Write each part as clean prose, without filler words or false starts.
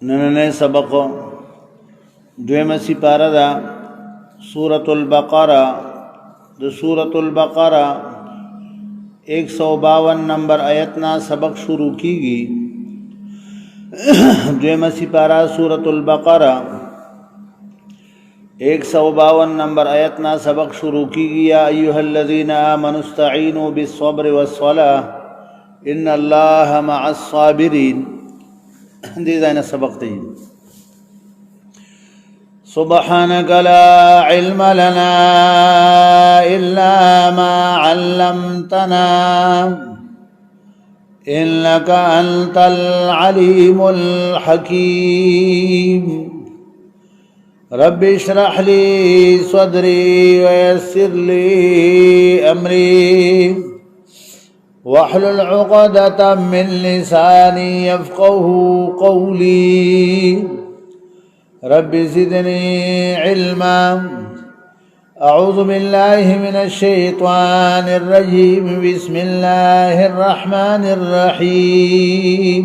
نننے سبق دویم سپارہ دا سورة البقرہ دا سورة البقرہ 152 نمبر آیتنا سبق شروع کی گی. دویم سپارہ سورة البقرہ 152 نمبر آیتنا سبق شروع کی گی. یا ایہا الذین آمنوا استعینوا بالصبر والصلاة ان اللہ مع الصابرین. دي زين سبق دي. سبحانك لا علم لنا إلا ما علمتنا إنك أنت العليم الحكيم. رب اشرح لي صدري ويسر لي أمري واحلل عقدة من لساني يفقه قولي. رب زدني علما. أعوذ بالله من الشيطان الرجيم. بسم الله الرحمن الرحيم.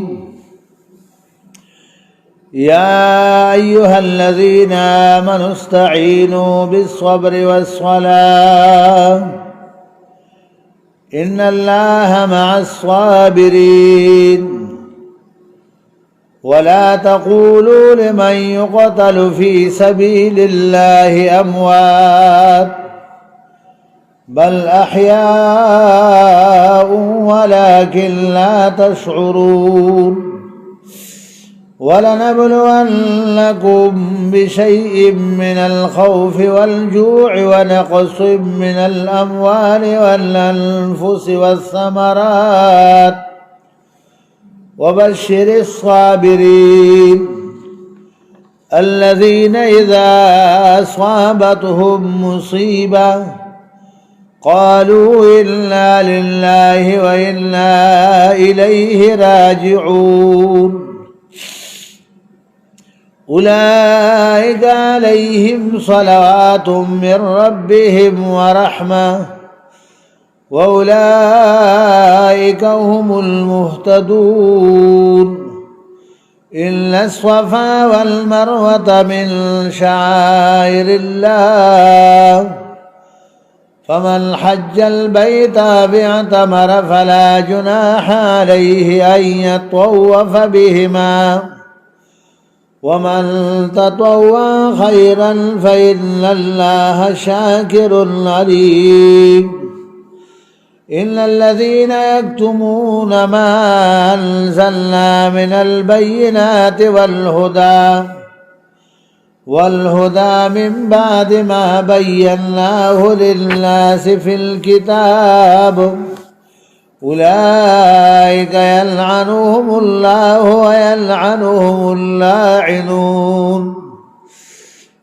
يا أيها الذين آمنوا استعينوا بالصبر والصلاة إن الله مع الصابرين. ولا تقولوا لمن يقتل في سبيل الله أموات بل أحياء ولكن لا تشعرون. ولنبلونكم بشيء من الخوف والجوع ونقص من الأموال والأنفس والثمرات وبشر الصابرين الذين إذا أصابتهم مصيبة قالوا إنا لله وإنا إليه راجعون. أولئك عليهم صلوات من ربهم ورحمة وأولئك هم المهتدون. إن الصفا والمروة من شعائر الله فمن حج البيت باعتمر فلا جناح عليه أن يطوف بهما ومن تطوع خيرا فإن الله شاكر عليم. إن الذين يكتمون ما أنزلنا من البينات والهدى من بعد ما بيناه للناس في الكتاب أولئك يلعنهم الله ويلعنهم اللاعنون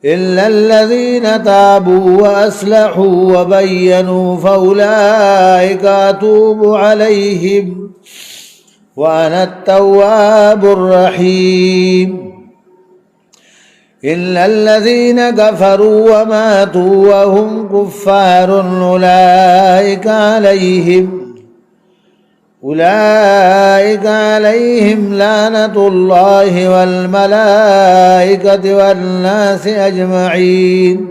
إلا الذين تابوا وأصلحوا وبينوا فأولئك أتوب عليهم وأنا التواب الرحيم. إلا الذين كفروا وماتوا وهم كفار أولئك عليهم لعنة الله والملائكة والناس أجمعين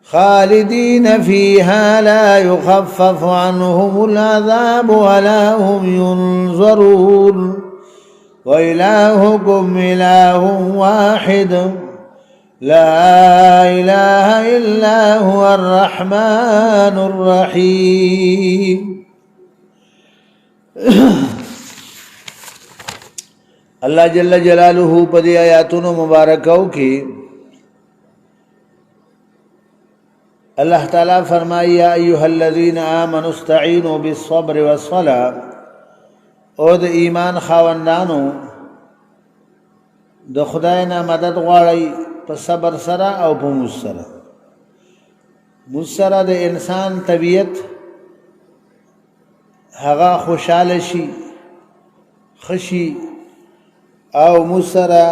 خالدين فيها لا يخفف عنهم العذاب ولا هم ينظرون. وإلهكم إله واحد لا إله إلا هو الرحمن الرحيم. اللہ جل جلالہ پدی آیاتون مبارکوں کی اللہ تعالیٰ فرمائی یا ایہا الذین آمنوا استعینوا بالصبر والصلاة. او د ایمان خاوندانو د خداینا مدد غواړی په صبر سره او په موږ سره. موږ سره د انسان طبیعت هغه خوشاله شي خشي او مسره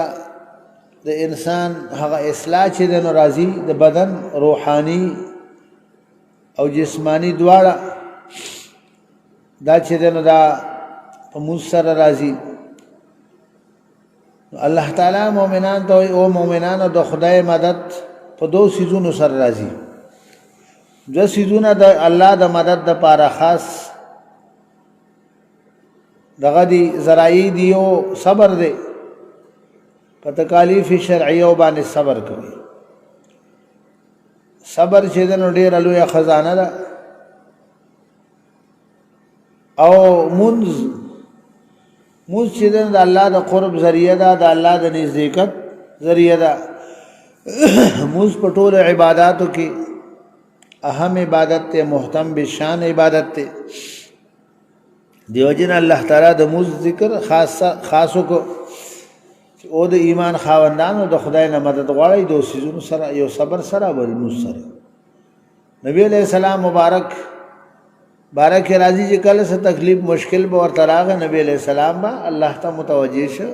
د انسان هغه اصلاح چې د راضي د بدن روحاني او جسمانی دواړه دا چې دا په موږ سره راځي الله تعالی مؤمنان ته او مؤمنانو د خدای مدد په دو سيزونو سره راځي د سيزونه د الله د مدد د پاره خاص دغه دي زراعي دی او صبر دی په تکالیف شرعیه باندې صبر کوي صبر چې دنو ډیر لوی خزانه ده او منز چې د الله د قرب ذریعہ ده د الله د نزدېکت ذریعہ ده موږ په ټول عبادتو کې اهم عبادت ته محتم بشان عبادت ته دیوجن الله تعالی د موږ ذکر خاصو کو او د ایمان خاوندانو د خدای نه مدد غواړي د سيزونو سره یو صبر سره ول موږ سره نبی علیہ السلام مبارک بارک راضی چې کله څه تکلیف مشکل به ورته راغی نبی علیہ السلام با الله ته متوجه شو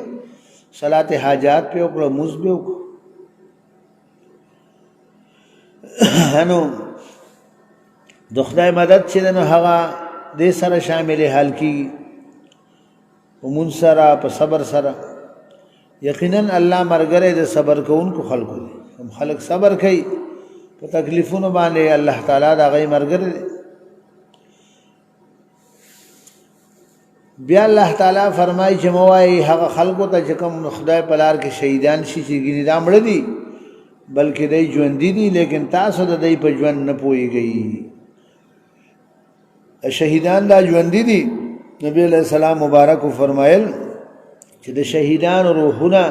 صلات حاجات په وکړه موږ به وکړو انو د خدای مدد چې نو هغه دې سره شامل حل کی ومن سره په صبر سره یقینا الله مرګره د صبر کوونکو خلقو دي هم خلق صبر کوي په تکلیفونو باندې الله تعالی دا غي مرګره بیا الله تعالی فرمایي چې موای هغه خلقو ته چې کوم خدای په لار کې شهیدان شي چې ګینې دا مړ دي بلکې دای ژوند دي لیکن تاسو د دې په ژوند نه پويږئ شهیدان دا ژوند دي نبی علیہ السلام مبارک فرمایل چې د شهیدان روحونه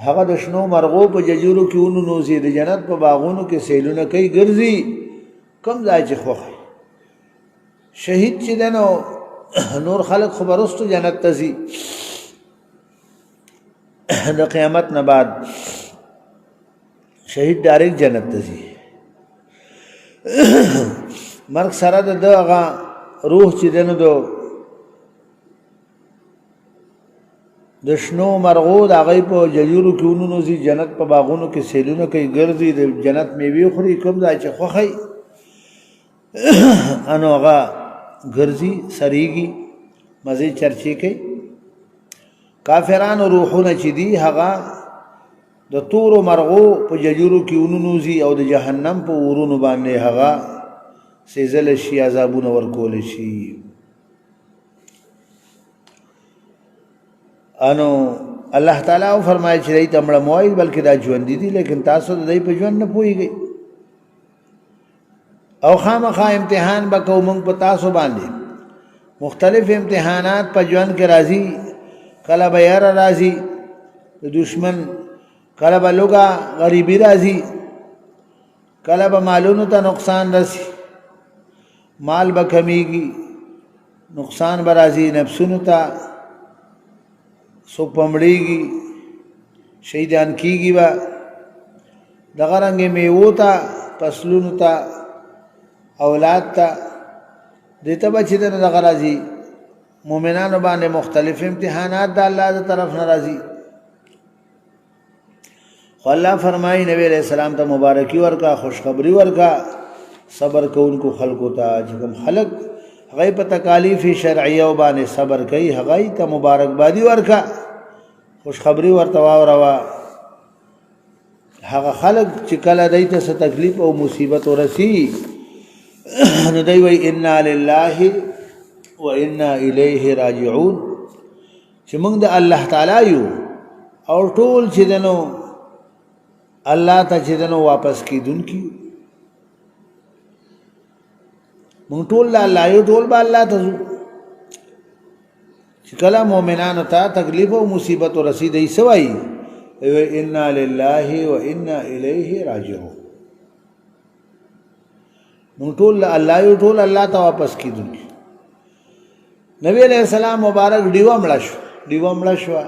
هغه د شنو مرغو په ججورو کې ونو نوزي د جنت په باغونو کې سیلونه کوي ګرځي کم ځای چې خوخه شهید چې دنو نور خلق خبرستو جنت تزي د قیامت نه بعد شهید ډایرکټ جنت تزي مرګ سره دغه روح چې دنو د شنو مرغو د هغه په ججورو کې ونونو زی جنت په باغونو کې سیلونه کوي ګرځي د جنت میوه خوري کوم ځای چې خوخی انو هغه ګرځي سریږي مزه چرچی کوي کافرانو روحونه چې دي هغه د تور مرغو په ججورو کې ونونو زی او د جهنم په ورونو باندې هغه سیزل شي عذابونه ورکول شي انو الله تعالی فرمایي چې دای ته مړ موي بلکې دا ژوند دي لیکن تاسو د دې په ژوند نه پويږئ او خامخا امتحان وکاو موږ په تاسو باندې مختلف امتحانات په ژوند کې راځي کله به یار راځي د دشمن کله به لوګه غریبی راځي کله به مالونو ته نقصان رسي مال به کمیږي نقصان به راځي نفسونو ته سو پمړیږي شهیدان کیږي با دغه رنګ میوه ته فصلونو ته اولاد ته دته بچی ته دغه راځي مؤمنانو باندې مختلف امتحانات د الله تعالی طرف ناراضي خو الله فرمایي نبی علیہ السلام ته مبارکي ورکا خوشخبری ورکا صبر کوونکو خلقو ته چې کوم خلق هغه په تکالیف شرعیه باندې صبر کوي هغه ته مبارکبادي ورکا خوشخبری ورته واوروا هغه خلق چې کله دایته څه تکلیف او مصیبت ورسی نو دوی وی انا لله و انا الیه راجعون چې موږ د الله تعالی یو او ټول چې دنو الله ته چې دنو واپس کیدونکي موږ ټول الله یو ټول به الله ته چې کله مؤمنانو ته تکلیف او مصیبت ورسیدي سوای انا لله و انا الیه راجعون موږ ټول الله یو ټول الله ته واپس کیدونکي نبی علیہ السلام مبارک دیو مړ شو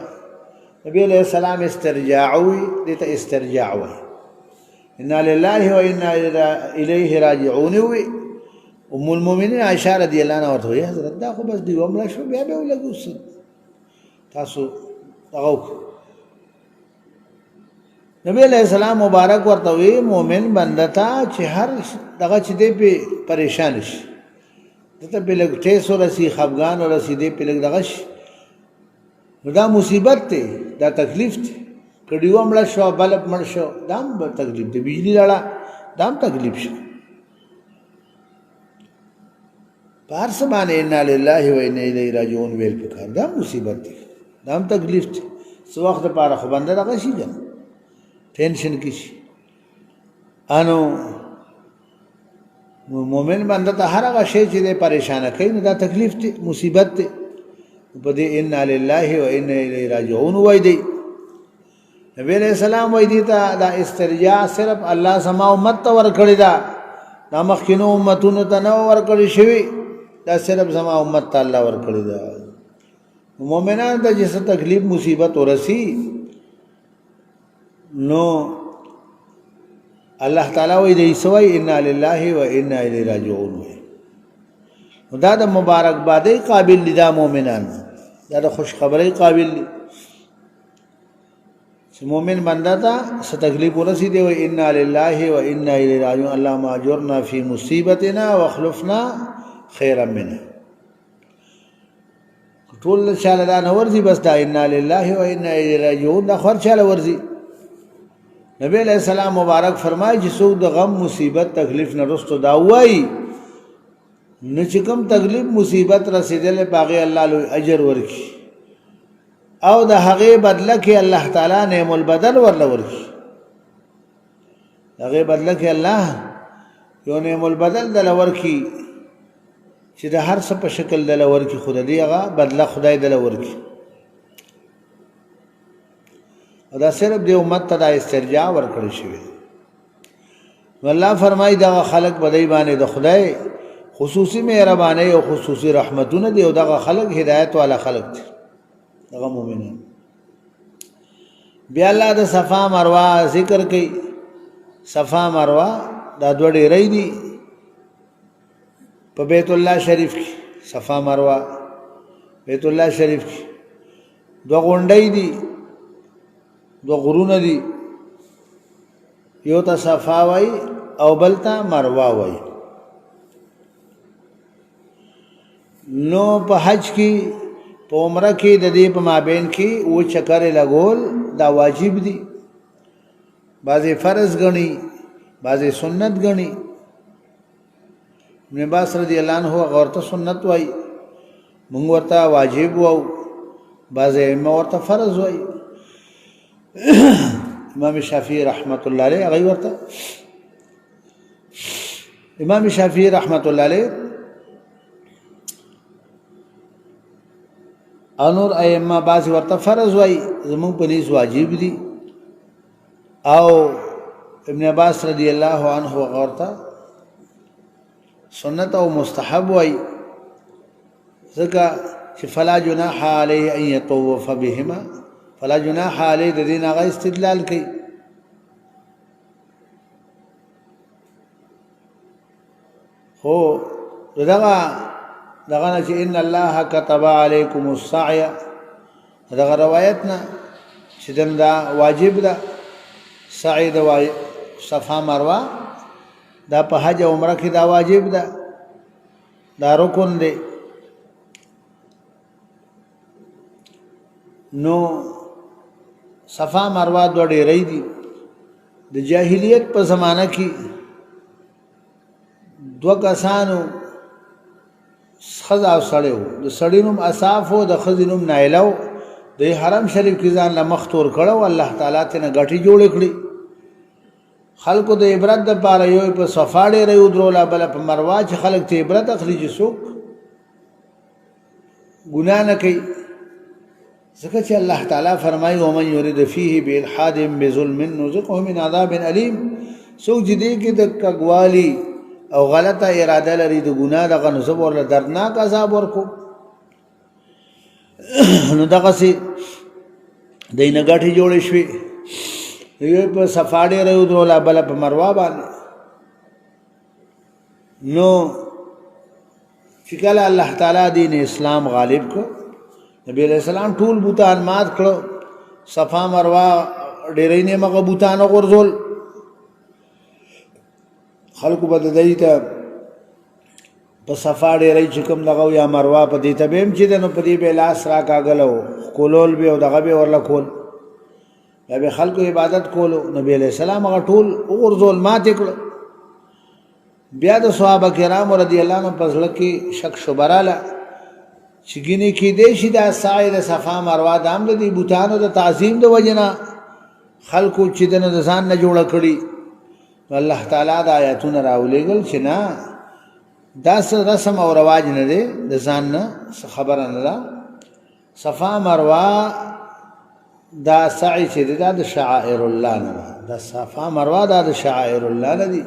نبی علیہ السلام استرجاعوي دته استرجاعوي انا لله و انا الیه راجعون وی ام المؤمنین عائشہ رضی اللہ عنہا ورته وی حضرت دا خو بس دیو مړ شو بیا به ولګو تاسو هغه نبی علیہ السلام مبارک ورته وی مؤمن بنده تا چې هر دغه چې دې په پریشان شي دته په لګ ټیسو رسی خفغان رسی دې په لګ دغه نو دا مصیبت دی، دا تکلیف دی. که ډیوه مړه شو بلب مړ شو دا هم تکلیف دی، بجلی لاړه دا هم تکلیف شو. په هر څه باندې انا لله و انا الیه راجعون ویل پکار، دا مصیبت دی، دا هم تکلیف دی. څه وخت لپاره خو بنده دغه شي که نه ټینشن کې شي. انو مومن بنده ته هر هغه شی چې دی پریشانه کوي نو دا تکلیف دی، مصیبت دی. په دې انا لله و انا الیه راجعون وای دی. نبی علیہ السلام وای دی ته دا استرجاع صرف الله سما امت ته ورکړی دا، دا مخکینو امتونو ته نه ورکړی شوی، دا صرف سما امت ته الله ورکړی دا. مومنان ته چې تکلیف مصیبت ورسی نو الله تعالی وای دی سوای انا لله و انا الیه راجعون وای. دا د مبارکبادی قابل دي دا مومنان، دا د خوشخبری قابل دي چې مومن بنده ته څه تکلیف ورسی دی وای انا لله و انا الیه راجعون. اللهم اجرنا فی مصیبتنا واخلفنا خیرا منها. ټول چاله دا نه ورځي بس دا انا لله و انا الیه راجعون دا خور چاله ورځي. نبی علیہ السلام مبارک فرمایي چې څوک د غم مصیبت تکلیف نه رستو دا وایي نو چې کوم تکلیف مصیبت رسیدلې باغې الله له اجر ورکي او د هغې بدله کې الله تعالی نعم البدل ورله ورکي. هغې بدله کې الله یو نعم البدل دله ورکي چې د هر څه په شکل دله ورکي، خو د دې هغه بدله خدای دله ورکي. او دا صرف د امت ته دا استرجاع ورکړی شوی. الله فرمایي دغه خلق په دی باندې د خدای خصوصي مهرباني او خصوصي رحمتونه دی، او دغه خلق هدایت والا خلق دی دغه مؤمنان. بیا الله د صفا مروه ذکر کوي. صفا مروه دا دوه ډیرې دي په بیت الله شریف کې. صفا مروه بیت الله شریف کې دوه غونډې دي، دوه غرونه دي، یو ته صفا وای او بل ته مروه وای. نو په حج کې په عمره کې د دې په مابین کې و چکر لګول دا واجب دي، بعضې فرض ګڼي بعضې سنت ګڼي. ابن عباس رضی الله عنه هغه ورته سنت وای، موږ ورته واجب وو، بعضې ائمه ورته فرض وای. امام شافعي رحمت الله علیه هغه ورته امام شافعي رحمت الله علیه انور ائمه بعض ورته فرض وای، زمون په لیس واجب دي. او ابن عباس رضی الله عنه ورته سنت او مستحب وای، ځکه چې فلا جناح علیه ان یطوف بهما، فلا جناح علیه د دین هغه استدلال کوي. خو دغه نه چې ان الله كتب علیکم السعی، دغه روایت نه چې دا واجب ده سعی د صفا مروه دا په حج او عمره کې دا واجب ده، دا رکن دی. نو صفا مروه دوه ډیرې دي. د جاهلیت په زمانه کې دوه کسانو ښځه او سړی و، د سړي نوم اصاف و، د ښځې نوم نایله و. د حرم شریف کې ځان له مخ تور کړه او الله تعالی ترنه ګټې جوړې کړې. خلکو د عبرت دپاره یو په صفا ډیرې ودروله، بله په مروه چې خلک ته عبرت اخلي چې څوک ګناه نه کوي. ځکه چې الله تعالی فرمایي ومن یرد فیه بالحاد بظلم نذقه من عذاب علیم. څوک چې دې کې د کږوالي او غلطه اراده لري د ګناه دغه نو زه به ورله دردناک عذاب ورکوم. نو دغسې دی نه ګټې جوړې شوې، یو په صفا ډیرې ودروله بله په مروه باندې. نو چې کله الله تعالی دین اسلام غالب کړ، نبی علیہ السلام ټول بوتان مات کړو، صفا مروه ډیرې نه مغه بوتان غورځول. خلکو به د دې ته په صفا ډېرې چې کوم دغه یا مروه په دې ته به هم چې دی نو په دې به لاس راکاږلو کولول به او دغه به ورله کول یا به خلکو عبادت کولو نبی علیہ السلام هغه ټول وغورځول ماتې کړه بیا د صحابه کرامو رضی الله عنهم په زړه کې شک شبه راله چې ګینې کېدی شي دا سعی د صفا مروه د هم د دې بوتانو د تعظیم د وجې نه خلکو چې دنه د ځان نه جوړه کړي الله تعالی د آیاتونه راولېږل چې نه دا رسم او رواج نه دی د ځان نه خبره نه ده صفا مروه دا سعی چې دا د شعائر الله نه دا صفا مروه دا د شعائر الله نه دي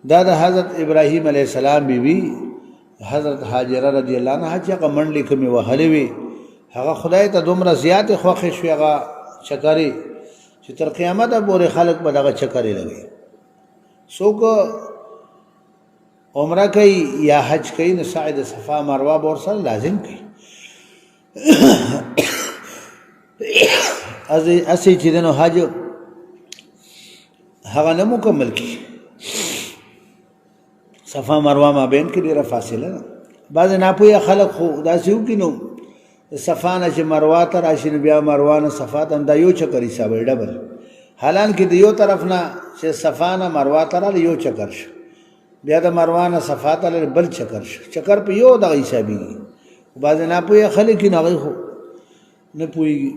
دا د حضرت ابراهیم علیه السلام بیبي حضرت هاجره رضی الله عنها چې هغه منډلې کومې وهلې وي هغه خدای ته دومره زیاتې خوښې شوې هغه چکرې چې تر قیامته پورې خلک به دغه چکرې لګي څوک عمره کوي یا حج کوي نو سعی د صفا مروه به ورسره لازم کوي اسی چې د نو حج هغه نه مکمل کی صفا مروه ما بین کې ډېره فاصله ده بعضې ناپوهه خلک خو داسې وکړي نو صفا نه چې مروه ته راشي نو بیا مروه نه صفا ته دا یو چکر حسابوي ډبل حالانکې د یو طرف نه چې صفا نه مروه ته راغلی یو چکر شو بیا د مروه نه صفا ته بل چکر شو چکر په یو دغه حسابېږي بعضې ناپوهه خلک یې نو هغوی خو نه پوهېږي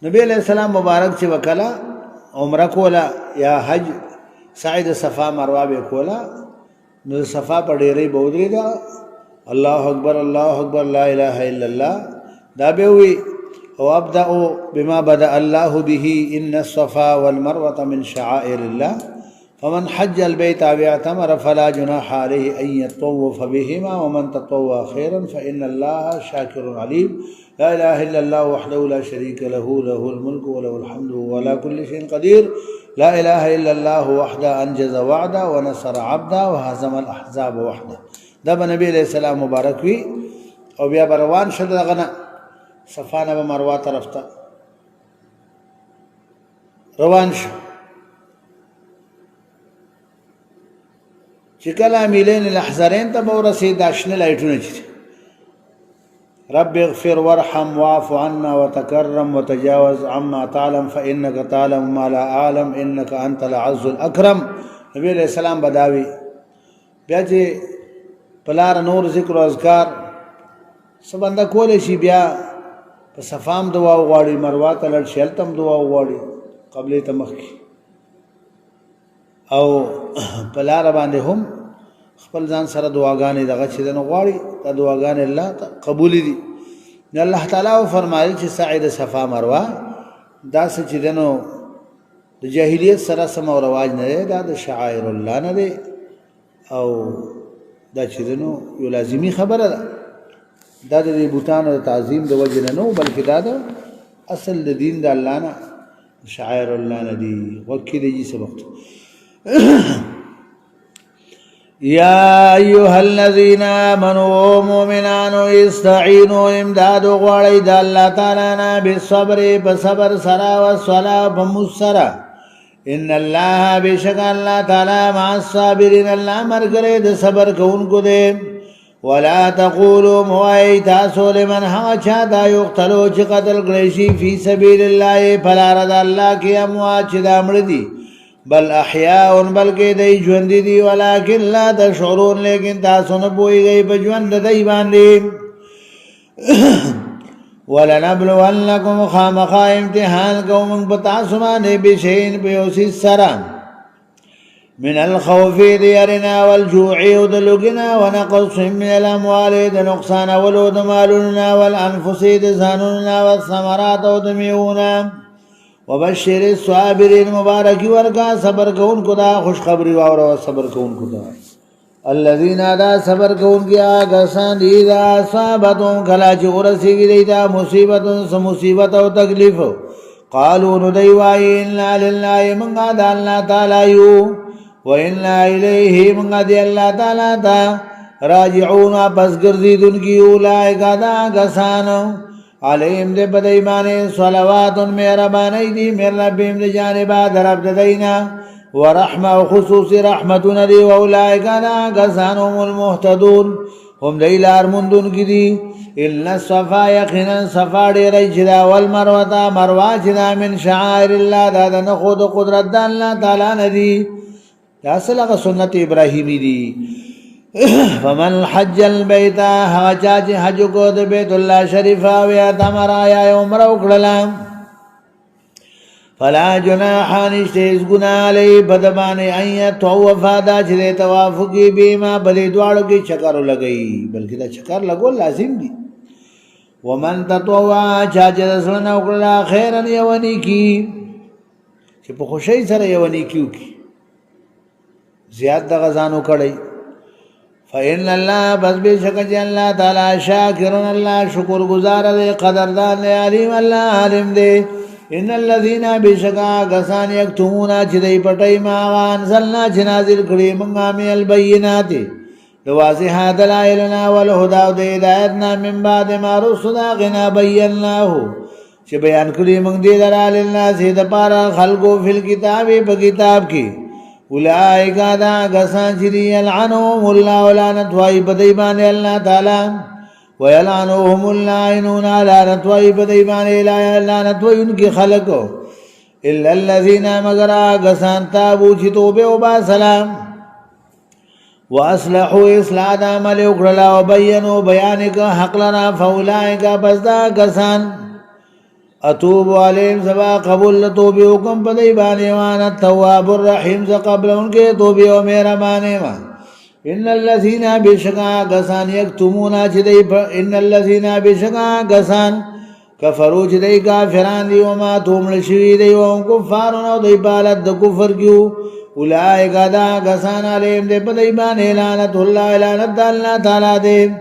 نبی علیہ السلام مبارک چې وکړه عمره کوله یا حج سعی د صفا مروه به کوله نو صفا په ډېرۍ به ودرېده الله اکبر الله اکبر لا اله الا الله دا به وي او ابدأ بما بدأ الله به ان الصفا والمروة من شعائر الله فمن حج البيت او اعتمر فلا جناح عليه ان يطوف بهما ومن تطوع خيرا فان الله شاكر عليم لا اله الا الله وحده لا شريك له له الملك وله الحمد وعلى كل شيء قدير لا اله الا الله وحده انجز وعده ونصر عبده وهزم الاحزاب وحده دا نبی علیہ السلام مبارک وی او بیا روان شد دغه نه صفا نه مروه طرف ته روان شو چې کله میلین الاحزرین ته به ورسېد دا شنه لایټونه چې رب اغفر وارحم واعف عنا وتكرم وتجاوز عما تعلم فإنك تعلم ما لا أعلم إنك أنت العز الأكرم نبی علیہ السلام بداوی بیا چې پلار نور ذکر و اذکار سبنده کولی شي بیا په صفام دعا وغواړي مروه ته لاړ شي هلته هم دعا وغواړي قبلې ته مخکې او په لاره باندې هم خپل ځان سره دعاګانې دغه چې دی نو غواړي دا دعاګانې الله قبولې دي نو الله تعالی وفرمایل چې سعی د صفا مروه داسې چې دی نو د جاهلیت سره سم او رواج نه دی دا د شعائر الله نه دی او دا چې دی نو یو لازمي خبره ده دا د دې بوتانو د تعظیم د وجې نه نو بلکې دا د اصل د دین د الله نه شعائر الله نه دي وکې دی سبق یا ایها الذین آمنوا مؤمنان استعینوا امداد غواړئ د الله تعالی نه بالصبر په صبر سره او صلاة په مسره ان الله بشک الله تعالی مع الصابرین الله مرګره د صبر کوونکو دی ولا تقولوا موای تاسو لمن ها چا دا یقتلوا چې قتل کړی شي فی سبیل الله فلار د الله کې اموات چې دا مړ دي بل احیاء بلکې دی ژوند دي ولکن لا تشعرون لیکن تاسو نه پوهیږئ په ژوند دی باندې ولنبلونکم خامخا امتحان کوم په تاسو باندې بشین په اوسې سره من الخوف ديارنا والجوع ودلقنا ونقص من الأموال نقصان ولود مالنا والأنفس دزاننا والثمرات ودميونا وبشر الصابرين مبارك ورقا صبر كون كدا خوش خبري وورا صبر كون كدا الذين دا صبر كون كيا غسان إذا أصابتهم كلا جورسي إذا مصيبة أو تكليف قالوا نديوا إنا لله من قاد الله تعالى يو وإنا إليه من قد الله تعالى تا راجعون پس گردیدن کی اولئک دا غسان علیہم دے بدیمان صلوات مہربانی دی میرے ربیم دے جانبا درب دینا ورحمه خصوصي رحمتنا دی واولئک کسانهم المهتدون هم دی لار مندون کی دی الا الصفا یقینا صفا ډیر اجرا والمروه مروه چې من شعائر الله دا د خود قدرت د الله تعالی ندی دا اصله سنت ابراهیمی دی فمن حج البيت حج حج کو د بیت الله شریف او تمر یا عمره وکړه فلا جناح نشتیز گناہ علی بدبانی این توفا دا چه توافقی بیما بلی دوارو کی چکر لگئی بلکہ دا چکر لگو لازم دی ومن تطوع چاچه دسلنا اکرلا خیرن یونی کی چه پا خوشی سر یونی کیو کی زیاد دا غزانو کڑی فإن اللہ بس بے شکر جی اللہ تعالی شاکرن اللہ شکر گزار دے قدردان دے علیم اللہ علم دے ان الذين بشکا غسان یکتمون چې دی پټای ما انزلنا چې نازل کړي موږ من البینات واضح دلائلنا والهدى هدایتنا من بعد ما رسلنا غنا بیناه چې بیان کړي موږ دې درال للناس د پاره خلقو فل کتاب په کتاب کې اولئک دا غسان چې یلعنهم الله ولعنت وای په دی باندې الله تعالی ويلعنهم اللائنون لعنت وای بدیمان لعنت وای ان کی خلقو الا الذين مگر غسان تابو چې توبه او با سلام واصلحوا اصلاح عمل وکړه او بیانو بیان کا حق لنا فاولئک بس دا غسان اتوب علیهم سبا قبول توبه حکم بدی باندې وانا التواب الرحیم ز قبل انکه توبه او مهربانه ما ان الذين بشکا غسان یکتمون چې دی ان الذين بشکا غسان کفروا چې دی کافران دی او ما تومل شوی دی او کفار نو دی بالد د کفر کیو اولئک دا غسان علیهم دی په دی باندې لعنت الله لعنت الله تعالی دی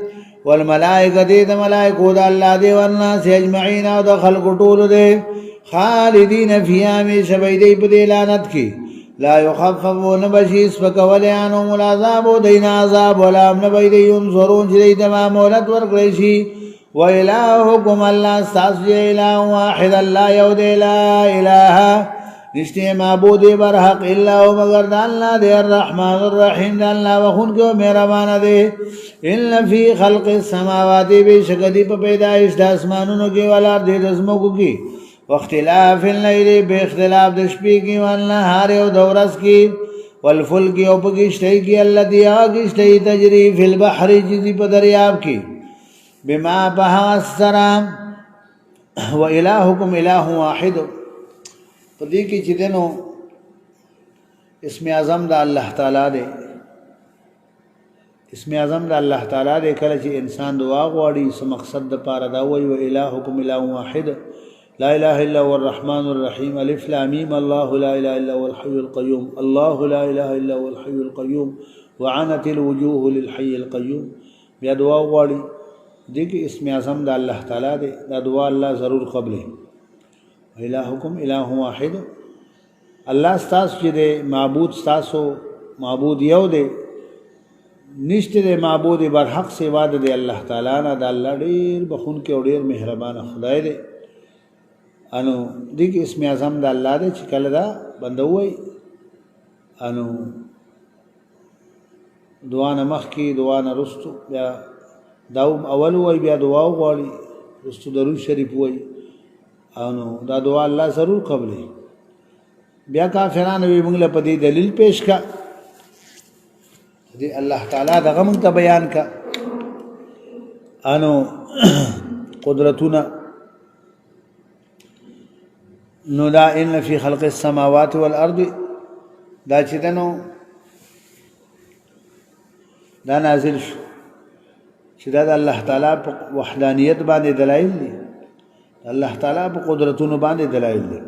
والملائکه دی د ملائکه د الله دی والناس اجمعین او د خلق ټول دی خالدین فیها می شبی دی په دی لعنت کی لا يخففون بشيس فكوليانهم العذاب دين عذاب ولا من بيد ينصرون جدي تمام ولد ورقريشي وإلهكم الله استعصي إله واحد لا يود لا إله نشتي معبود برحق إلا ومغر الله دي الرحمن الرحيم الله وخون كو مهربان دي إلا في خلق السماوات بشكدي بپیدائش د اسمانونو کې ولار دي دزمو کې واختلاف الليل باختلاف د شپې کې والنهار او د ورځ کې والفلک او په کشتی کې الذي کشتی تجري في البحر جدي په دریاب کې بما بحسرام والهكم اله واحد په دې کې چې دنو اسم اعظم د الله تعالی دی اسم اعظم د الله تعالی دی کله چې انسان دعا غواړي سم مقصد د پاره دا وایي والهكم اله واحد لا إله إلا هو الرحمن الرحيم ألف لام ميم الله لا إله إلا هو الحي القيوم الله لا إله إلا هو الحي القيوم وعنت الوجوه للحي القيوم بیا دعا غواړي دې کې اسم اعظم د الله تعالی دی دا دعا الله ضرور قبله الهکم اله واحد الله ستاسو چې دی معبود ستاسو معبود یو دی نشته دی معبود برحق سوا دی الله تعالی نه د الله ډیر بخون کې او ډیر مهربان خدای دی انو دیګ اسم اعظم د الله دې چې کله دا بندوي انو دعا نه مخ کی دعا نه رستو بیا داوم اول وای بیا دعا غواړي رستو درود شریف وای انو دا دعا الله ضرور قبلې بیا کافرانو وی موږ له پدې دلیل پیش کا دې الله تعالی دغه موږ ته بیان کا انو قدرتنا نو دا ان فی خلق السماوات والارض دا چې دنو دا نازل شو چې دا د الله تعالی په وحدانیت باندې دلایل دي الله تعالی په قدرتونو باندې دلایل دي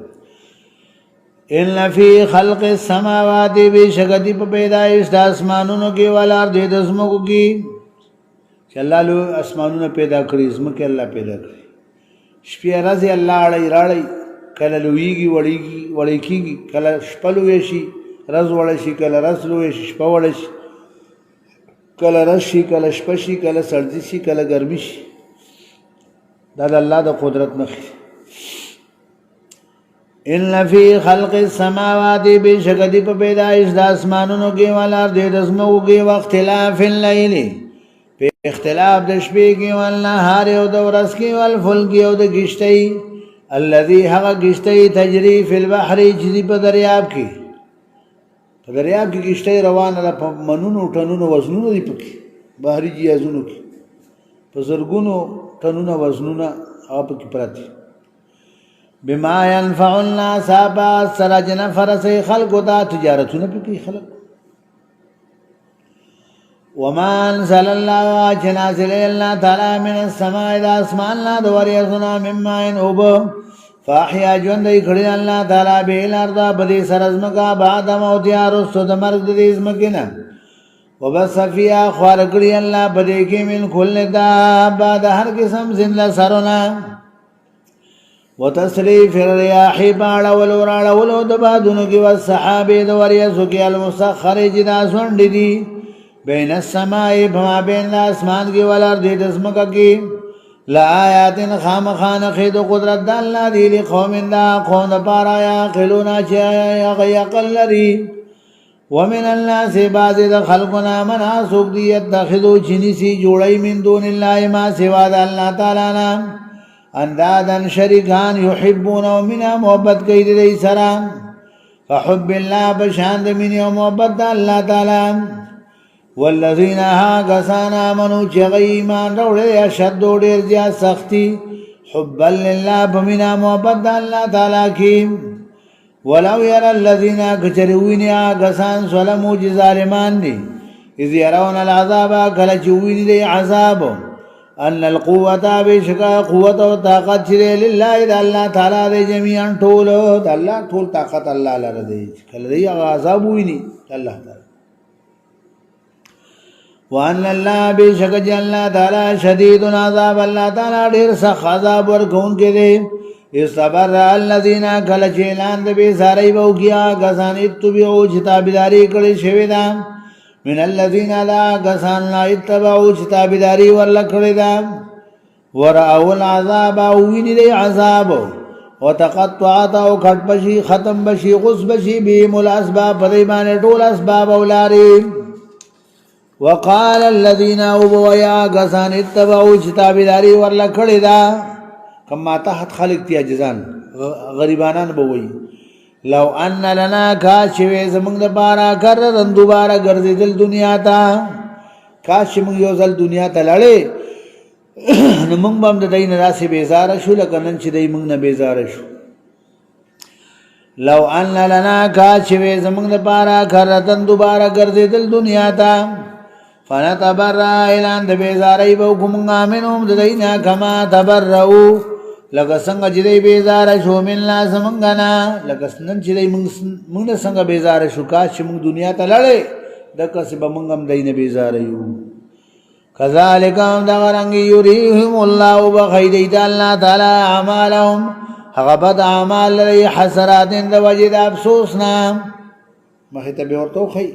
ان فی خلق السماوات بشکدی په پیدایش د اسمانونو کې ولار د زمکو کې چې الله له اسمانونو پیدا کړی زمکه الله پیدا کړی شپې ورځې الله اړای راړی کله لویږي وړي کیږي کله شپلو شي رز وړ شي کله رز لوي شي شپه وړ شي کله رز شي کله شپه شي کله سردی شي کله ګرمي شي دا د الله د قدرت نښه ان فی خلق السماوات بشکدی په پیدائش د اسمانونو کې والارض د زمو کې واختلاف الليل په اختلاف د شپې کې والنهار او د ورځ کې والفلک او د کشتۍ الذي هغه کشتۍ تجري فی البحر چې په دریاب کې په دریاب کې کشتۍ روانه ده په منونو ټنونو وزنونو دي پکې بحري جهازونو کې په زرګونو ټنونو وزنونه هغه پکې پراته بما ينفع الناس با سرجن فرس خلق دا تجارتونه پکې خلق وما انزل الله جنازل الله تعالی من السماء اذا اسمان لا دوريزنا مما ينوب فاحيا جوندي کړي الله تعالی به الارض بدي سرزمکا بعد موت یا رسو د مرګ د زمکینا وبس فيها خارقړي الله بدي کې من كل دابه د هر قسم زنده سرونه وتصريف الرياح باړ ولوراړ ولو د بادونو کې والسحاب د وریزو کې المسخر جدا سوند دي بین السماء بما بین الاسمان کې ولارض د زمکا کې لا آیات خامخان خید قدرت الله دی لقوم دا قوم پارا یعقلون چې یعقل لري ومن الناس بعض خلقنا من اسوق دی يتخذو جنسی جوړی من دون الله ما سوا د الله تعالی نه اندادن شریکان یحبون ومن محبت کوي دی سره فحب الله بشاند من محبت الله تعالی والذین هاگسان آمنوا چغی ایمان روڑے اشد و دیر زیاد سختی حبا للہ بمنا محبت اللہ تعالیٰ کی ولو یر الذین کچروین آگسان ظلموا جظالمان دی اذ یرون العذاب کلچوین دی عذاب ان القوة بشکا قوت و طاقت چرے للہ دا اللہ تعالیٰ دے جميعاً ٹولو دا اللہ ٹول طاقت اللہ لردے کل دی عذاب ہوئی اللہ تعالیٰ وان الله بشک الله تعالی شدید عذاب الله تعالی ډیر سخت عذاب ورکون کې دي استبر الذين کل چیلان د به ساري وو کیا غسان اتبعو چتابداري کړي شوی دا من الذين لا غسان لا اتبعو چتابداري ورل کړي دا ورأوا العذاب او ویني دی عذاب وتقطعت او کټ بشي ختم بشي غص بشي بهم الاسباب پریمان ټول اسباب اولاري وقال الذين ابوا غسان اتبعوا كتابداري ورلا کړي دا کما تحت خلق تی اجزان غریبانان بوي لو ان لنا کاشوي زمنګ د بارا کرن دوباره ګرځیدل دنیا ته کاش موږ یو ځل دنیا ته لاړې نو موږ هم د دین راسي بیزار شو لکه نن چې دای موږ نه بیزار شو لو ان لنا کاشوي زمنګ د بارا کرن دوباره ګرځیدل دنیا ته فنتبرأ اعلان د بیزاری به کومه منهم د دینا کما تبرؤ لکه څنګه چې دی بیزار شو من لا سمنګنا لکه نن چې دی موږ څنګه بیزار شو کا چې موږ دنیا ته لاړې د کسب موږ هم دینه بیزار یو کذالک هم دا رنگ یریهم الله وبخید الله تعالی اعمالهم هغه بد اعمال لري حسرات د وجد افسوسنا مخه ته به ورته خي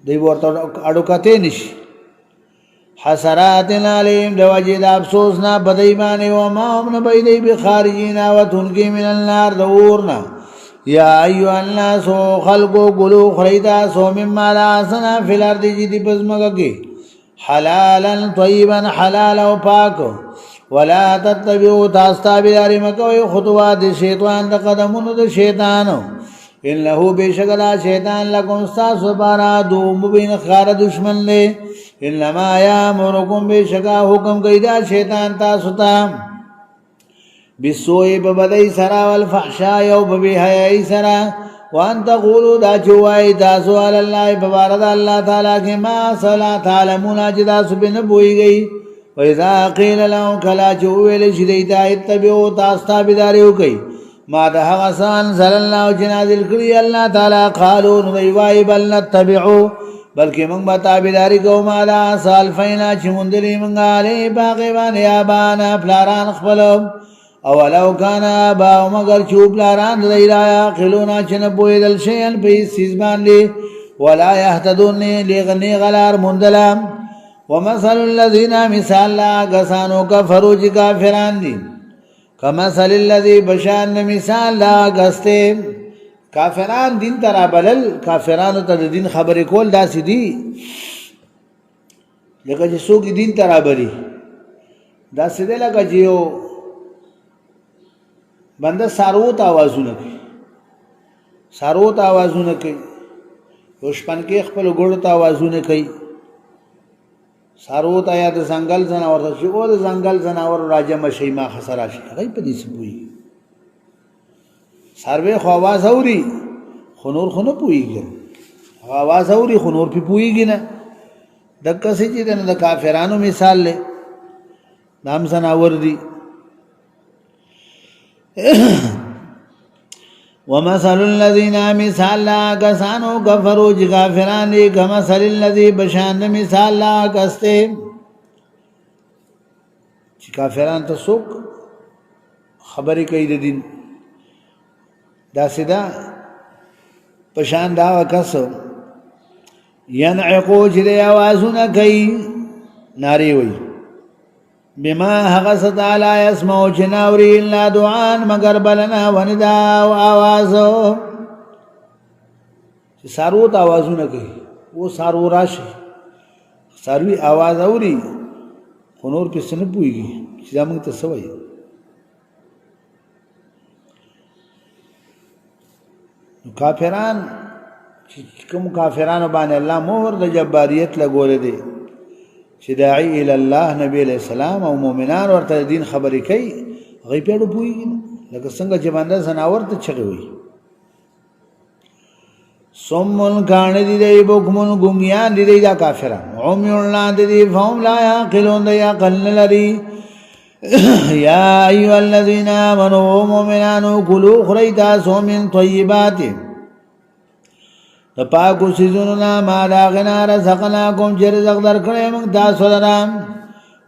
دی ورته اډو کته نشي حسرات علیم د وجد افسوس نه بدایمانه او ما هم بيدی بخارجینا وتنکی من النار دورنا یا ایو الناس خلقو قلو خریدا سو مما لا سنا فی الارض جدی پزمگی حلالا طیبا حلال او پاک ولا تتبعوا تاستابداری مکوی خطوات شیطان د قدمونو د شیطانو انه بشکلا شیطان لکم استاس بارا دو مبین خار دشمن لے انما یامرکم بشکا حکم قیدا شیطان تاسو تا بسوئی ببدئی سرا والفحشائی و ببیحیائی سرا وان تقولو دا چوائی تاسو علی اللہ ببارد اللہ تعالیٰ کے ما صلا تعلمون جداسو بنبوئی گئی وَإِذَا قِيلَ لَهُمْ كَلَا چوویل شدیتا اتبعو تاستا بداریو کئی ما ده غسان صلی اللہ جنازل کری اللہ تعالی قالون غیوائی بل نتبعو بلکہ منگ بتابداری کو ما ده سال فینا چمندلی منگا علی باقیبان یابانا پلاران خپلو اولو کانا باو مگر چو پلاران دیرایا قلونا چنبوی دل شیئن پیس سیزبان لی ولا یحتدون لیغنی غلار مندلام ومثل الذین مثال لا غسانو کفرو چی کافران دی کمثل الذی بشان مثال لا غسته کافران دین ترا بلل کافرانو ته د دین خبرې کول داسې دي لکه چې څوک دین ترا بلی داسې دی لکه چې یو بنده سارو ته آوازونه کوي سارو ته آوازونه کوي یو شپنکې خپل ګوړو ته آوازونه کوي سارو ته یا د ځنګل ځناور ته چې او د ځنګل ځناور راجم شي ما خسر شي هغه په دې سپوي سروي خو आवाज اوري خو نور خو نه پويږي आवाज اوري خو نور په پويږي نه دغه څه چې د کافرانو مثال له نام ځناور دي ومثل الذين مثال لا كسانو كفروا جغافران كمثل الذي بشان مثال لا كسته چې کافران ته څوک خبرې کوي د دین دا سیدا پشان دا وکاسو ينعقو چې आवाजونه کوي ناری وي بما حغس تعالی اسمعو چناوری الا دعان مگر بلنا وندا و آوازو چه ساروت آوازو نکی وہ سارو راشی ساروی آواز اوری خونور پیس نپوئی گی چیزا منگ تسوئی کافران کم کافران بانی اللہ مہر دا جباریت لگولے دے چې داعی الی الله نبی علیہ السلام او مؤمنان ورته دین خبرې کوي هغه پیړو پوي لکه څنګه چې باندې زناور ته چغي وي سمون کان دي دی بوکمون ګونګیان دي دا کافران عمیون لا دي فهم لا يعقلون یا قل لري یا ایها الذين امنوا مؤمنان كلوا خريتا من طيبات د پاکو سيزونو نا ما دا غنا رزقناکم چې رزق درکړې موږ تاسو لرام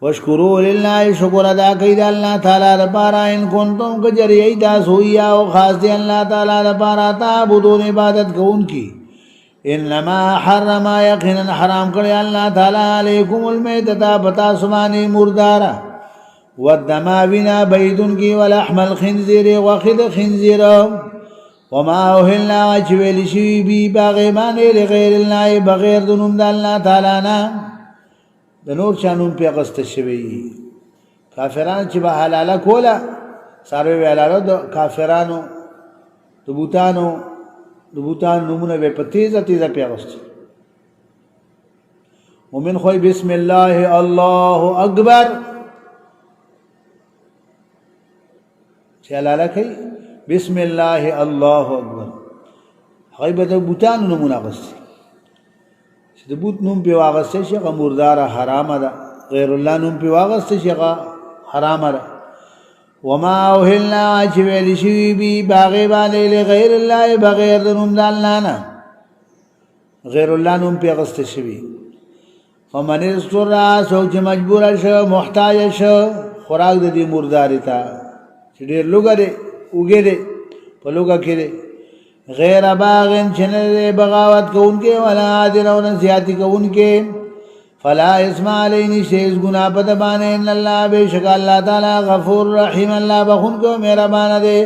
واشکروا لله شکر ادا کوي د الله تعالی لپاره ان کنتم کجری تاسو یا او خاص دی الله تعالی لپاره تعبدون عبادت کوونکی انما حرم یقینا حرام کړی الله تعالی علیکم المیتۃ بتا سمانی مردارا والدما بنا بيدن کی ولحم الخنزير وخذ خنزير وما اوهلنا وچویل شوی بی باغیمان لغیر اللہ بغیر دنوم دا اللہ تعالی نا دا نور چانوم پی اغسط شوی کافران چی با حلالا کولا ساروی بی حلالا دا کافرانو دا بوتان نمونه بی پا تیزا پی اغسط ومن خوی بسم اللہ اللہ اکبر چی حلالا کئی بسم الله الله اکبر غیبه د بوتانو نمونه غستی چې د بوت نوم په واغسته شي هغه مردار حرام ده غیر الله نوم په واغسته شي هغه حرام ده وما اوهلنا چې ویل شي بي باغې باندې غیر الله بغیر د نوم د الله نه غیر الله نوم په واغسته شي فمن استر سوچ مجبور شو محتاج شو خوراک د دې مرداري ته چې ډېر لوګره وګره په لوګه کې غیر باغن چنه بغاوت کوونکې ولا عادلون زیاتی کوونکې فلا اسمع علیه شیز گناہ پد باندې ان الله بیشک الله تعالی غفور رحیم الله بخون کو مهربان دی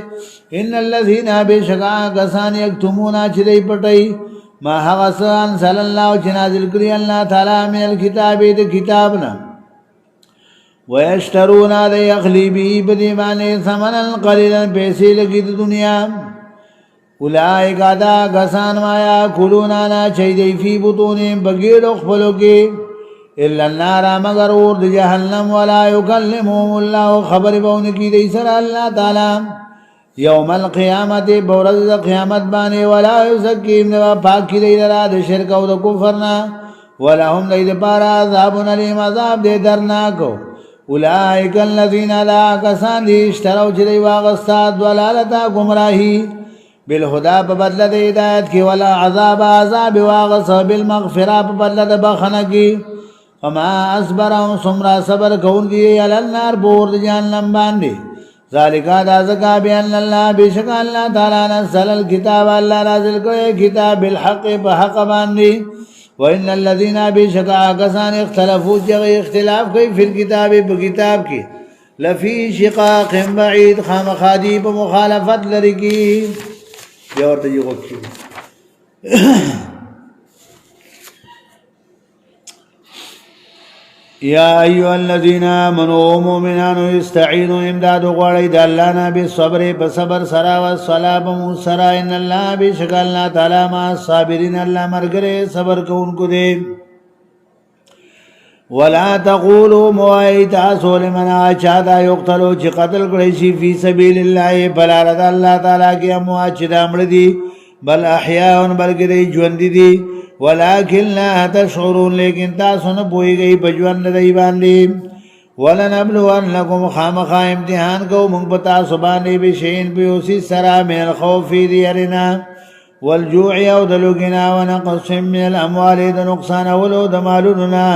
ان الذين بیشک غسان یکتمون چې دی پټي ما حسن صلی الله چې نازل کړی الله تعالی من الكتاب د کتابنا ويشترون على يخلي به بديمانه ثمنا قليلا پیسې لګي د دنیا اولئک ادا غسان ما یاکلون انا چي فی بطون بغیر خپلو کې الا النار مگر اور د جهنم ولا يكلمهم الله خبر بون کی دی سره الله تعالی یوم القیامت بورز قیامت باندې ولا یزکیم نو پاک دی لرا د شرک او د کفر نه ولهم لید پارا عذاب الیم عذاب دې درناکو اولئک الذین لا کسان اشتروا جری واغستا ضلالتا گمراهی بالهدى بدل د ہدایت کی ولا عذاب عذاب واغس بالمغفرہ بدل د بخنه کی فما اصبرهم سمرا صبر کون کی علی النار بور جہنم باندې ذالک دا زکا بان الله بیشک الله تعالی نزل الكتاب الله نازل کړی کتاب بالحق بحق باندې وان الذين بشکا کسان اختلافو چې اختلاف کوي په کتاب کی لفی شقاق بعید خامخادی په مخالفت لري کی بیا ورته یو وکړي یا ایها الذین آمنوا مؤمنان استعینوا امداد غواړئ د الله نه بالصبر په صبر سره او الصلاة سره ان الله بشک الله تعالی مع الصابرین الله مرګره صبر کوونکو دی ولا تقولوا موعد اسول من اچادا یقتلوا چې قتل کړي شي فی سبیل الله بلار د الله تعالی کې اموات چې دامړ دي بل احیاء بلکې دی ژوند دي ولكن لا تشعرون لیکن تاسو نه پوهیږئ په ژوند دی باندې ولنبلونکم خامخا امتحان کو موږ په تاسو باندې به شین په اوسې سره من الخوف دیرنا والجوع او دلوګنا ونقص من الاموال د نقصان اولو د مالوننا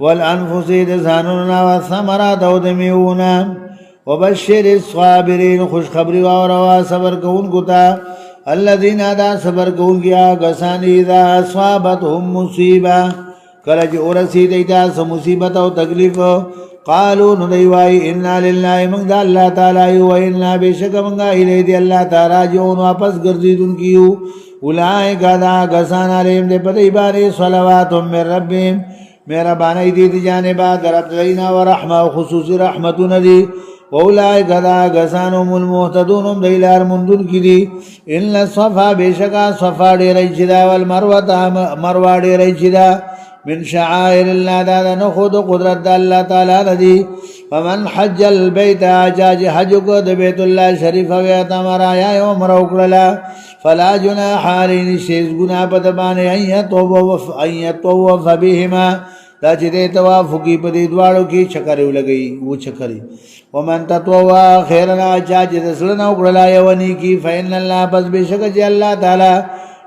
والانفس د ځانوننا والثمرات او د میونا وبشر الصابرین خوش خبری او روا صبر کوونکو ته الذين دا صبر کوونکیا غسانی دا اصابتهم مصیبه کله چې ورسی دیتا سم مصیبت او تکلیف قالوا ندیوای ان لله من دا الله تعالی و ان بشک من الیه دی الله تعالی جو واپس ګرځیدونکیو اولئک دا غسان علیم دې په دې باندې صلوات من ربهم مهربانی دي جانبا درب دینا و رحمه خصوصی رحمتون دی اولئک دا غسانهم المهتدون دیلار مندون کی دی ان الصفا بشکا صفا ډیرای چدا والمروه ډیرای چدا من شعائر الله دا نه خود قدرت الله تعالی ردی فمن حج البيت اجاج حج کو د بیت الله شریف او اعتمار یا عمر وکړه فلا جناح علیه شیز گنا پد باندې ایتوف بهما دا چې د طواف کی په دې دواړو کې چکرې ولګي و چکرې ومن تطوع خیرنا اجاج رسلنا وکړه یونی کی فإن الله پس بشک چې الله تعالی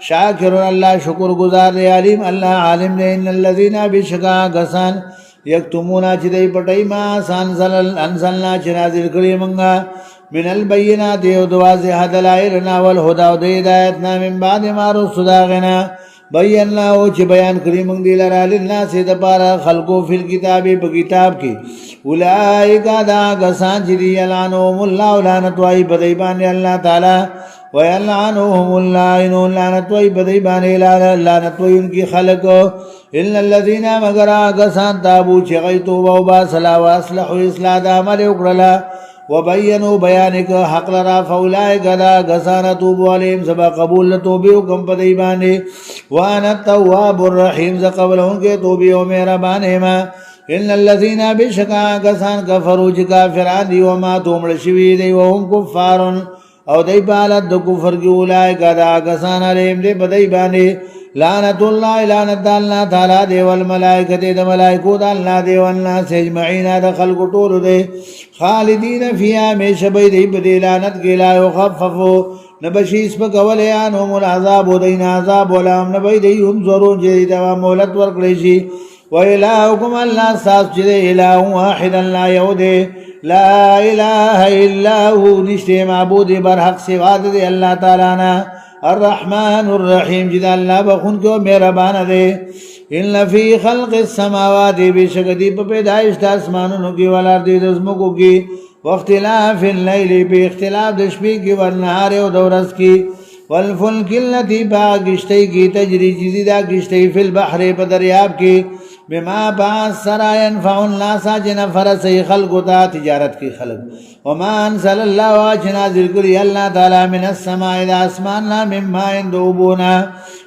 شاکر الله شکر گزار دی علیم الله عالم دی ان الذين بشکا غسان یکتمون چې دی پټای ما انزلنا چې نازل کړی مونږه من البینات او واضح دلائل والهدى او هدایت من بعد ما رسداغنا بینا او چې بیان کړی مونږ دی لرا للناس د پاره خلقو فی الكتاب په کتاب کې اولئک دا غسان چې دی لعنهم الله لعنت وای بدی باندې الله تعالی ويلعنهم اللائنون لعنت وای بدی باندې لعنت وای ان کی خلق الا الذين مگر غسان تابو چې غیتو او با صلا واصلح اصلاح د عمل وکړه وبینوا بیانک حق لرا فاولئک دا غسان توب علیم سبا قبول توبه کوم بدی باندې وانا التواب الرحیم ز قبلون کې توبه او مهربان ما ان الذين بشکا غسان کفروا چې کافران دی او ما تومل شوی دی او هم کفارون او دای بالد د کفر کی اولئک دا غسان علیم دې بدی باندې لعنت الله لعنت الله تعالی دی والملائکه د ملائکو د الله دی او الناس اجمعین د خلق ټول دی خالدین فیها مشبی دی په لعنت کې لا يخففو نبشیس په کوله انهم العذاب ودین عذاب ولا نبی دی هم زرون چې دا مولت ورکړي شي و الهکم الله ساس چې الہ واحد لا یود لا اله الا هو نشته معبود برحق سوا د الله تعالی نه الرحمن الرحیم جدا الله بخون کو مهربان دی ان فی خلق السماوات بشکدی په پیدائش د اسمانونو کې ولر دي د زمکو کې واختلاف الليل په اختلاف د شپې کې او نهار او د ورځ کې والفلک التي باغشتي کې تجری جزیدا گشتي فی البحر په دریاب کې بما باس سرا ينفع الناس جن فرس خلق تا تجارت کی خلق وما انزل الله واجنا ذکر الله تعالی من السماء الى اسمان لا مما يندوبنا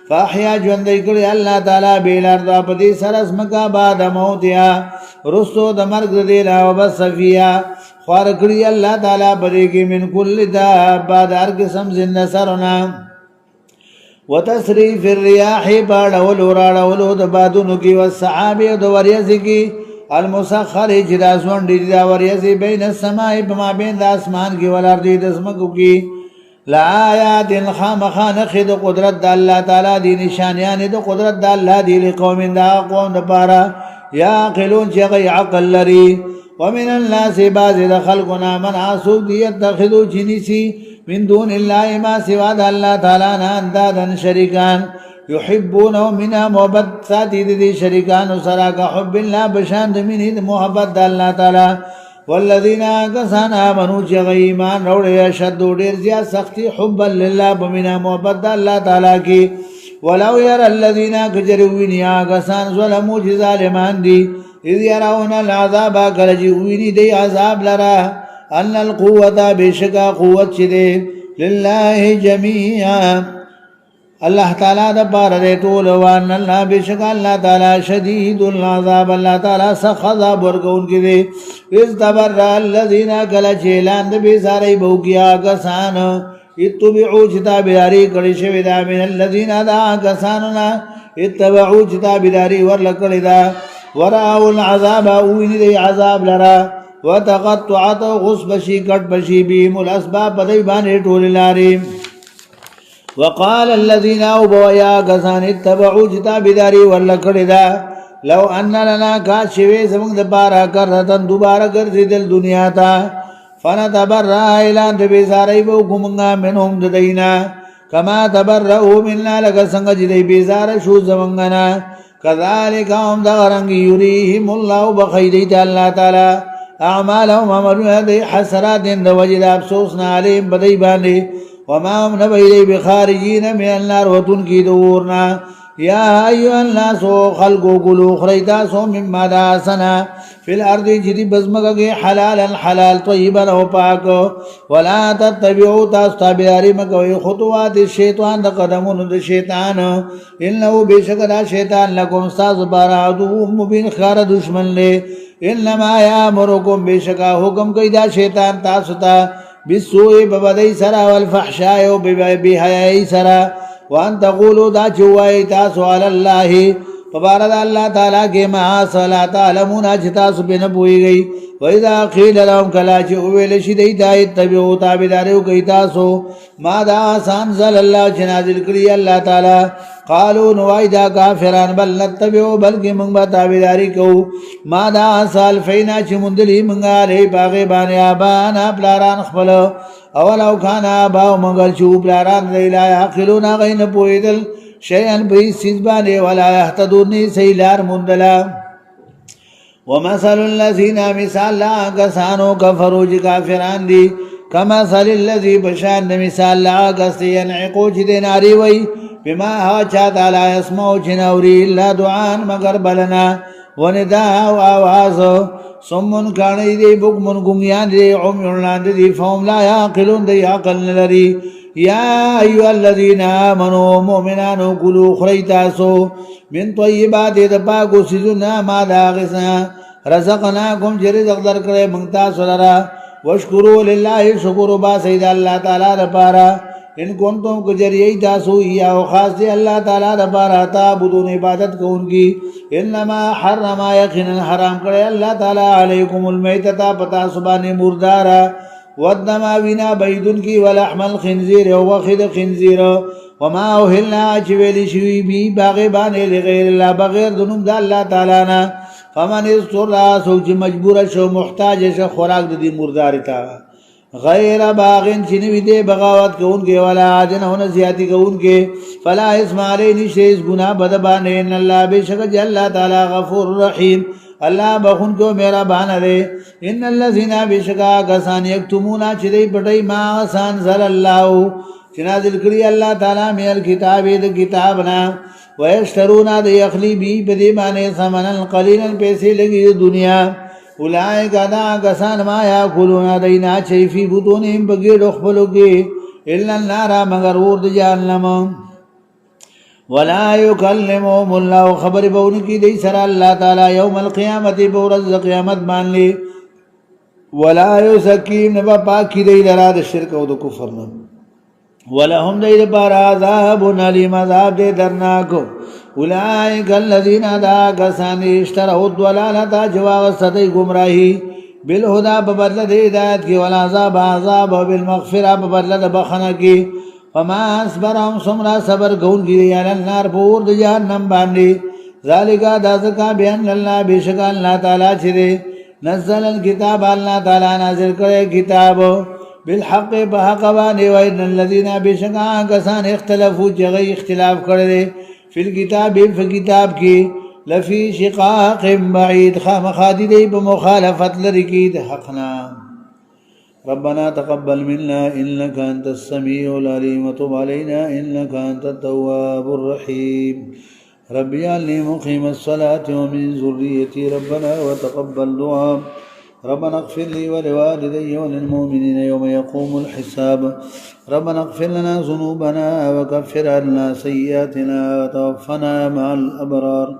فاحيا جون ذکر الله تعالی بیلار د پدی سرس مکا بعد موتیا رسو د مرګ دی لا وبسفیا خور کړی الله تعالی بری کی من کل دابه دار قسم زند سرنا وتصریف الرياح باړول وراړول د بادونو کې والسحاب د وریځ کې المسخر جراسون دي دا وریځ بین السماء بما بین د اسمان کې ولر دي د اسمکو کې لا آیات خامخان خد قدرت د الله تعالی دي نشانیان د قدرت د الله دي لقوم دا قوم د پاره یا عقلون چې عقل لري ومن الناس بعض خلقنا من عصوا يتخذوا جنسي من دون الله ما سوى الله تعالی نه اندادن شریکان يحبونه منها محبت ساتي دي شریکان سره کا حب الله بشان د مين محبت د الله تعالی والذین کسان آمنوا چې ایمان راوړي اشد ډیر زیات سختی حبا لله بمنا محبت د الله تعالی کې ولو ير الذين كجروا کسان ظلموا چې ظالمان دي اذ يرون العذاب کلجی ویني دی عذاب لرا ان القوه بشکا قوت چې دی لله جميعا الله تعالی د بار دې ټول وان الله بشکا الله تعالی شدید العذاب الله تعالی سخت عذاب ورکون کې دی اذ تبرأ الذين كلجلان د بیزارې بوګیا کسان اتبعوا جتابداری کړي شوی دا من الذين دا کساننا اتبعوا جتابداری ورلکړي دا وراء العذاب وین دی عذاب لرا وتقطعت غصبشي کټ بشي بهم الاسباب بدی باندې ټول لاري وقال الذين وبيا کسان اتبعوا جتابداری ورلکړي دا لو ان لنا کاشوي زمون د بارا کرتن دوباره ګرځیدل دنیا ته فنتبرأ الى بيزاري بو کومنګا منهم ددینا کما تبرؤوا منا لك څنګه چې دی بیزار شو زمنګنا كذلك هم دغرنګ يريهم الله بخيدت الله تعالی اعمالهم عملوا دي حسرات د وجد افسوسنا عليهم بدی باندې وما هم نبي بخارجين من النار وتن کی دورنا يا ايها الناس خلقوا قلوا خريتا سو مما داسنا في الارض جدي بزمگه حلالا حلال طيبا او پاک ولا تتبعوا تابعاری مکوي خطوات الشیطان د قدمونو د شیطان انه بشکره شیطان لكم استاذ بار عدو مبين خار دشمن له انما يامركم بشکا حکم کوي دا شیطان تاسو ته بالسوء ببدی سرا والفحشاء وبحیاء سرا وان تقولوا دا چوای تاسو علی الله فبارد الله تعالی کے ما صلا تعلمون اجتاس بن بوئی گئی واذا قيل لهم كلا چویل شدی دایت تبعوا تابعداریو کوي تاسو ما دا انزل الله جنازل کړی الله تعالی قالوا نوایدا کافران بل نتبعوا بلکې موږ به تابعداري کوو ما دا سال فینا چې مندلی موږ له باغې باندې ابانا بلاران خپل اولو کان ابا مگر چې بلاران لا عقلون غین پویدل شيئا بسيزبانه ولا يهتدون سيلار مندلا ومثل الذين مثال لا كسانو كفروا كافران دي كما مثل الذي بشان مثال لا كس ينعقو جدناري وي بما هاچا تعالى اسمو جنوري الا دعاء مگر بلنا ونداء واواز سمون کانی دی بکمون گمیان دی عمیان دی فهم لا يعقلون دی عقل نلری یا ایها الذين آمنوا مؤمنانو کلوا خریتاسو من طیبات د پاکو سيزونه ما دا غسنا رزقناکم رزق درکړې مونږ تاسو لرا واشکروا لله شکر با سید الله تعالی لپاره ان کنتم کجریئی تاسو یا خاص دی الله تعالی لپاره تعبدون عبادت کوونکی انما حرم یقینا حرام کړی الله تعالی علیکم المیتۃ پتا سبحانه مردارا والدم وینا بيدن کی ولحم الخنزير وخد خنزير وما اوهلنا چویلی شوی بی باغی بانے لغیر اللہ بغیر دنم دا اللہ تعالی نا فمن استر سوچ مجبور شو محتاج شو خوراک دی مرداری تا غیر باغین چنوی دے بغاوت کون کے ولا عادن ہونا زیادی کون کے فلا اسم علی نشیز گناہ بدبانے ان اللہ بے شکر اللہ تعالی غفور رحیم اللہ بخون کو میرا بانا دے ان الذين بشکا کسان یکتمونا چدی پټی ما انزل الله چنازل کړی الله تعالی مې الکتاب د کتابنا ويشترون د یخلی بی بدی باندې ثمنن قلیلا پیسې لګي دنیا اولئک دا کسان ما یاکلون دینا چي فی بطونهم بغیر خپلوږي الا النار مگر ور د جهنم ولا يكلمهم الله خبر بون کی دی سر الله تعالی یوم القیامت بورز قیامت باندې ولا يزكيهم نبا پاکی دی لرا د شرک او د کفر نه ولهم دی بار عذاب علیم عذاب دی درناک اولئک الذين دا کسان اشتروا الضلالة جواغ ستای گمراهی بالهدى ببدل دی ہدایت کی ولا عذاب بالمغفرة ببدل بخنه کی فما اصبرهم سمرا صبر کون کی دی النار پور د جہنم باندې ذالک دازکا بیان الله بشک الله تعالی چره نزل الكتاب الله تعالی نازل کرے کتاب بالحق بحق باندې وان الذين بشکا کسان اختلافو جگہ اختلاف کړي فی الكتاب فی کتاب کی لفی شقاق بعید خامخادی دی بمخالفت لرکی د حقنا ربنا تقبل منا إنك أنت السميع العليم وتب علينا إنك أنت التواب الرحيم رب اجعلني مقيم الصلاة ومن ذريتي ربنا وتقبل دعاء ربنا اغفر لي ولوالدي وللمؤمنين يوم يقوم الحساب ربنا اغفر لنا ذنوبنا وكفر عنا سيئاتنا وتوفنا مع الأبرار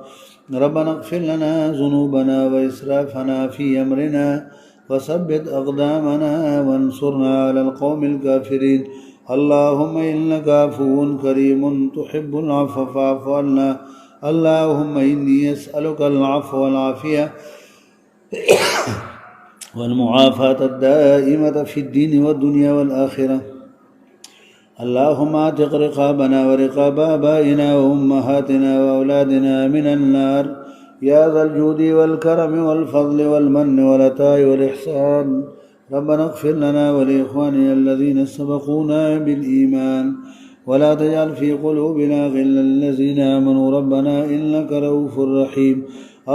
ربنا اغفر لنا ذنوبنا وإسرافنا في أمرنا وثبت أقدامنا وانصرنا على القوم الكافرين اللهم إنك عفو كريم تحب العفو فاعف عنا اللهم إني أسألك العفو والعافية والمعافاة الدائمة في الدين والدنيا والآخرة اللهم اعتق رقابنا ورقاب آبائنا وأمهاتنا وأولادنا من النار يا ذا الجود والكرم والفضل والمن والعطاء والإحسان ربنا اغفر لنا ولإخواننا الذين سبقونا بالإيمان ولا تجعل في قلوبنا غلا للذين آمنوا ربنا إنك رؤوف رحيم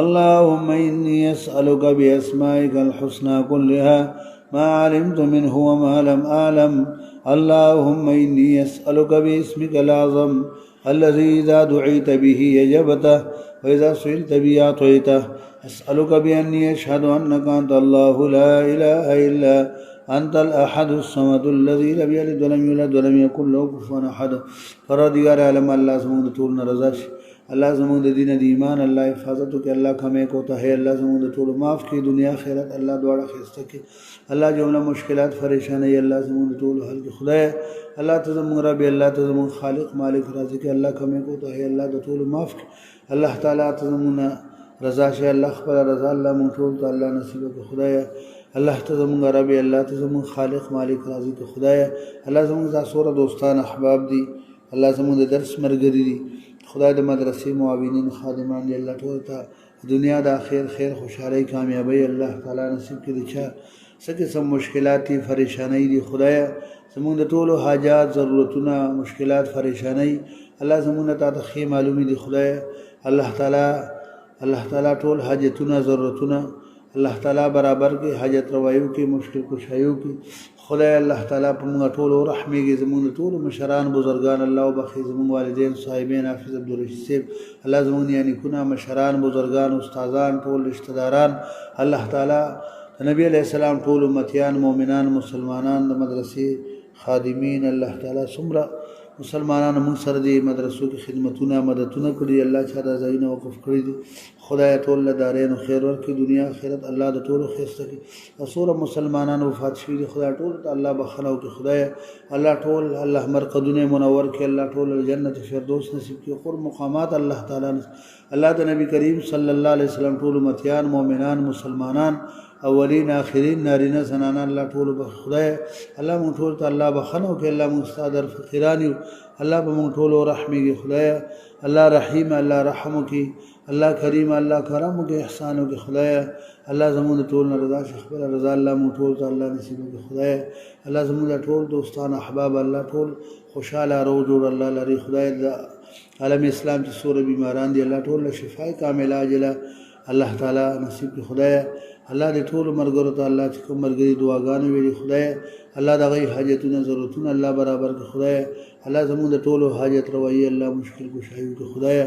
اللهم إني أسألك بأسمائك الحسنى كلها ما علمت منه وما لم أعلم اللهم إني أسألك باسمك الأعظم الذي إذا دعيت به أجبته وإذا سئلت به أعطيته أسألك بأني أشهد أنك أنت الله لا إله إلا أنت الأحد الصمد الذي لم يلد ولم يولد ولم يكن له كفوا أحد پروردگار عالم اللہ زمون طول رضا شي اللہ زمون دین دی ایمان اللہ حفاظت کے اللہ کمے کو ته اللہ زمون طول معاف کی دنیا آخرت اللہ دعا خسته کی اللہ جملہ مشکلات پریشانی اللہ زمون طول حل کی خدا اللہ تزمون رب اللہ تزمون خالق مالک رازق اللہ کمے کو ته اللہ طول معاف کی اللہ تعالی تزمون رضا شي اللہ خپل رضا اللہ مون طول اللہ نصیب کو خدا اللہ تزمون رب اللہ تزمون خالق مالک رازق خدا اللہ زمون زاسور دوستان احباب دی اللہ زمون درس مرګری دی خدای د مدرسې معاونین خادمان دی الله ټول ته دنیا د اخر خیر خوشحالي کامیابی الله تعالی نصیب کړي چې څه سم مشکلات پریشانی دی خدای زمون د ټولو حاجات ضرورتونه مشکلات پریشانی الله زمون ته د خې معلومی دی خدای الله تعالی ټول حاجتونه ضرورتونه الله تعالی برابر کې حاجت روایو کې مشکل کشایو کې خدای الله تعالی په موږ ټول رحمېږي زموږ ټول مشران بزرگان الله وبخښي زموږ والدین صاحبین حافظ عبدالرشید صاحب الله زموږ یعنی کونه مشران بزرگان استادان ټول رشتہ داران الله تعالی نبی علیہ السلام ټول امتیان مؤمنان مسلمانان د مدرسې خادمین الله تعالی څومره مسلمانانو موږ سره د مدرسو کې خدمتونه مددونه کړي الله چا د ځایونه وقف کړي دي خدای ټول له دارین خیر ورکړي دنیا آخرت الله د ټولو خسته کړي اسوره مسلمانانو وفات شوي دي خدای ټول ته الله بخنه وکړي خدای الله ټول الله مرقدونه منور کړي الله ټول جنت فردوس نصیب کړي خور مقامات الله تعالی الله د نبی کریم صلی الله علیه وسلم ټول امتیان مؤمنان مسلمانان اولین آخرین نارینه زنانه الله ټول خدای الله مون ټول ته الله بخنه وکړي الله مون استادر فقیرانی الله به مون ټول رحمېږي خدای الله رحیم الله رحم وکړي الله کریم الله کرم وکړي احسان وکړي خدای الله زمون ټول رضا شي خپل رضا الله مون ټول ته الله نصیب وکړي خدای الله زمون ټول دوستان احباب الله ټول خوشاله رو جوړ الله لري خدای عالم اسلام چې سور بیماران دي الله ټول شفای کامله عاجله الله تعالی نصیب کړي خدای الله دې ټول مرګرو ته الله چې کوم مرګري دعاګانې ویلي خدای الله د غي حاجتونه ضرورتونه الله برابر کړي خدای الله زموږ د ټولو حاجت روایي الله مشکل کشایي کړي خدای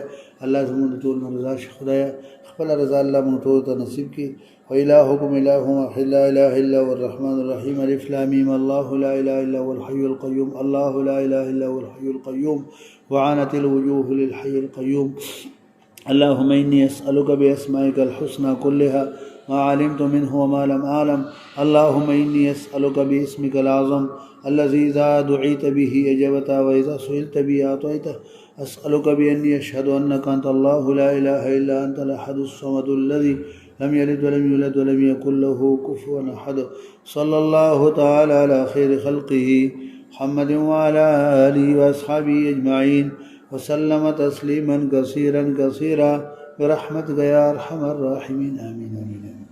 الله زموږ د ټولو رضا شي خدای خپل رضا الله موږ ټول ته نصیب کړي وإلهكم إله واحد لا إله إلا هو الرحمن الرحيم ألف لام ميم الله لا إله إلا هو الحي القيوم الله لا إله إلا هو الحي القيوم وعنت الوجوه للحي القيوم اللهم إني أسألك بأسمائك الحسنى كلها ما علمت منه وما لم أعلم اللهم إني أسألك باسمك الأعظم الذي إذا دعيت به أجبت وإذا سئلت به أعطيته أسألك بأني أشهد أنك أنت الله لا إله إلا أنت الأحد الصمد الذي لم يلد ولم يولد ولم يكن له كفوا أحد صلى الله تعالى على خير خلقه محمد وعلى آله وأصحابه أجمعين وسلم تسليما كثيرا برحمتك يا أرحم الراحمين آمين آمين, آمين.